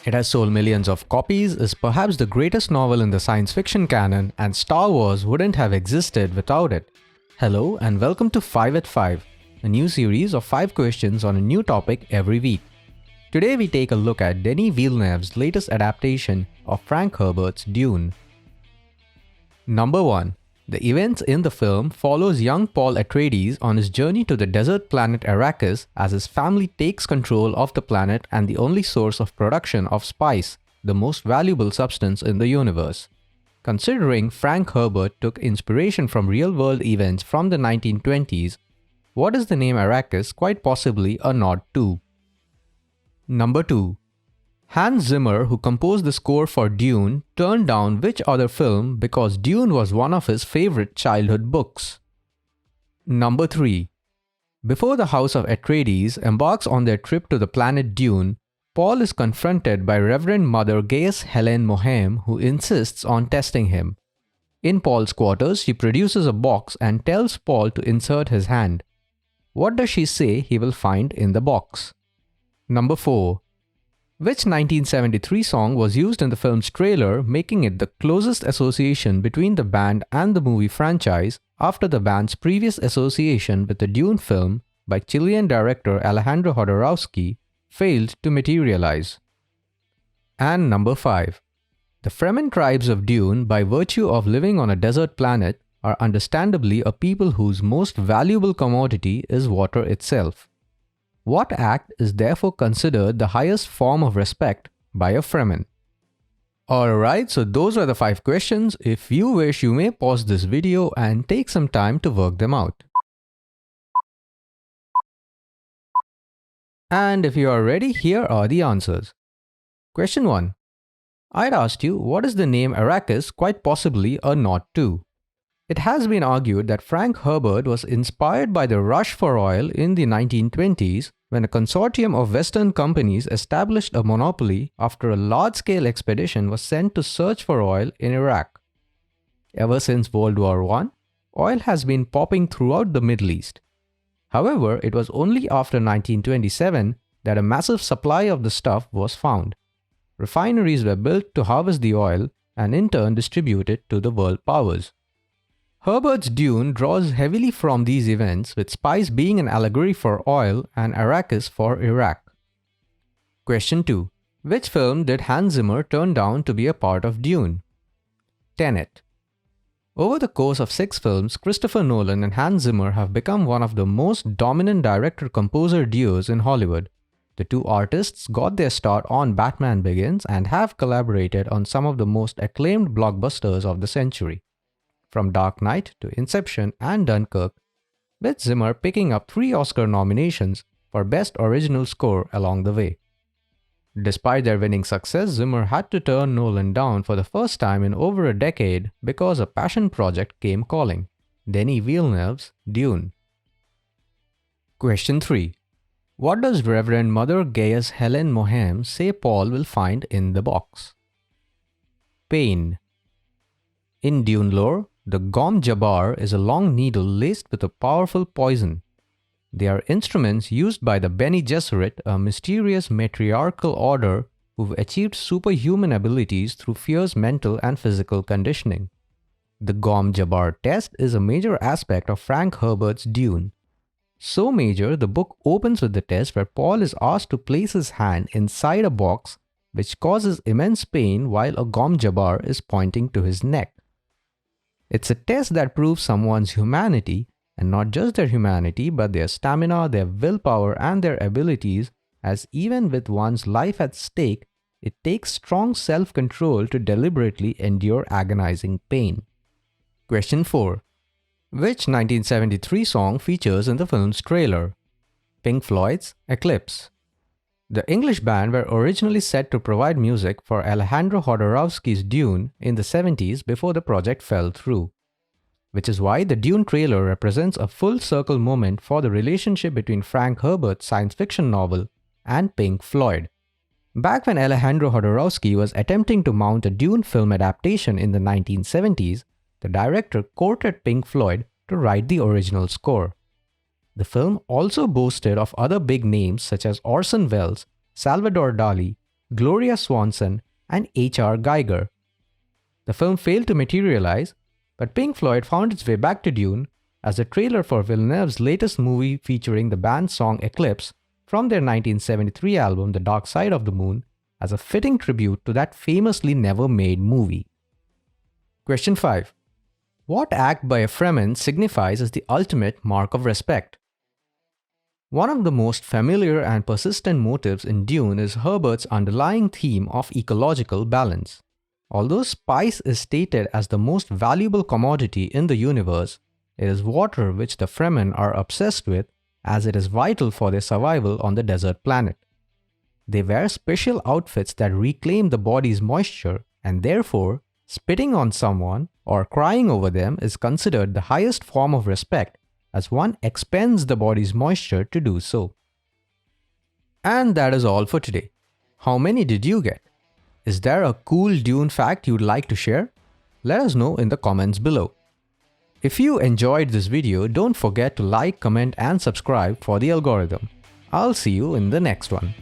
It has sold millions of copies, is perhaps the greatest novel in the science fiction canon, and Star Wars wouldn't have existed without it. Hello and welcome to 5 at 5, a new series of 5 questions on a new topic every week. Today we take a look at Denis Villeneuve's latest adaptation of Frank Herbert's Dune. Number 1. The events in the film follows young Paul Atreides on his journey to the desert planet Arrakis as his family takes control of the planet and the only source of production of spice, the most valuable substance in the universe. Considering Frank Herbert took inspiration from real-world events from the 1920s, what is the name Arrakis quite possibly a nod to? Number 2. Hans Zimmer, who composed the score for Dune, turned down which other film because Dune was one of his favorite childhood books? Number 3. Before the House of Atreides embarks on their trip to the planet Dune, Paul is confronted by Reverend Mother Gaius Helen Mohem, who insists on testing him. In Paul's quarters, she produces a box and tells Paul to insert his hand. What does she say he will find in the box? Number 4. Which 1973 song was used in the film's trailer, making it the closest association between the band and the movie franchise after the band's previous association with the Dune film by Chilean director Alejandro Jodorowsky failed to materialize? And number 5. The Fremen tribes of Dune, by virtue of living on a desert planet, are understandably a people whose most valuable commodity is water itself. What act is therefore considered the highest form of respect by a Fremen? Alright, so those were the 5 questions. If you wish, you may pause this video and take some time to work them out. And if you are ready, here are the answers. Question 1. I'd asked you, what is the name Arrakis quite possibly a nod to? It has been argued that Frank Herbert was inspired by the rush for oil in the 1920s when a consortium of Western companies established a monopoly after a large-scale expedition was sent to search for oil in Iraq. Ever since World War I, oil has been popping throughout the Middle East. However, it was only after 1927 that a massive supply of the stuff was found. Refineries were built to harvest the oil and in turn distribute it to the world powers. Herbert's Dune draws heavily from these events, with spice being an allegory for oil and Arrakis for Iraq. Question 2. Which film did Hans Zimmer turn down to be a part of Dune? Tenet. Over the course of 6 films, Christopher Nolan and Hans Zimmer have become one of the most dominant director-composer duos in Hollywood. The two artists got their start on Batman Begins and have collaborated on some of the most acclaimed blockbusters of the century, from Dark Knight to Inception and Dunkirk, with Zimmer picking up 3 Oscar nominations for Best Original Score along the way. Despite their winning success, Zimmer had to turn Nolan down for the first time in over a decade because a passion project came calling: Denis Villeneuve's Dune. Question 3. What does Reverend Mother Gaius Helen Mohem say Paul will find in the box? Pain. In Dune lore, the Gom Jabar is a long needle laced with a powerful poison. They are instruments used by the Bene Gesserit, a mysterious matriarchal order who've achieved superhuman abilities through fierce mental and physical conditioning. The Gom Jabar Test is a major aspect of Frank Herbert's Dune. So major, the book opens with the test where Paul is asked to place his hand inside a box which causes immense pain while a Gom Jabar is pointing to his neck. It's a test that proves someone's humanity, and not just their humanity, but their stamina, their willpower, and their abilities, as even with one's life at stake, it takes strong self-control to deliberately endure agonizing pain. Question 4. Which 1973 song features in the film's trailer? Pink Floyd's Eclipse. The English band were originally set to provide music for Alejandro Jodorowsky's Dune in the 70s before the project fell through, which is why the Dune trailer represents a full circle moment for the relationship between Frank Herbert's science fiction novel and Pink Floyd. Back when Alejandro Jodorowsky was attempting to mount a Dune film adaptation in the 1970s, the director courted Pink Floyd to write the original score. The film also boasted of other big names such as Orson Welles, Salvador Dali, Gloria Swanson, and H.R. Geiger. The film failed to materialize, but Pink Floyd found its way back to Dune as the trailer for Villeneuve's latest movie featuring the band's song Eclipse from their 1973 album The Dark Side of the Moon as a fitting tribute to that famously never-made movie. Question 5. What act by a Fremen signifies as the ultimate mark of respect? One of the most familiar and persistent motives in Dune is Herbert's underlying theme of ecological balance. Although spice is stated as the most valuable commodity in the universe, it is water which the Fremen are obsessed with, as it is vital for their survival on the desert planet. They wear special outfits that reclaim the body's moisture, and therefore, spitting on someone or crying over them is considered the highest form of respect, as one expends the body's moisture to do so. And that is all for today. How many did you get? Is there a cool Dune fact you'd like to share? Let us know in the comments below. If you enjoyed this video, don't forget to like, comment and subscribe for the algorithm. I'll see you in the next one.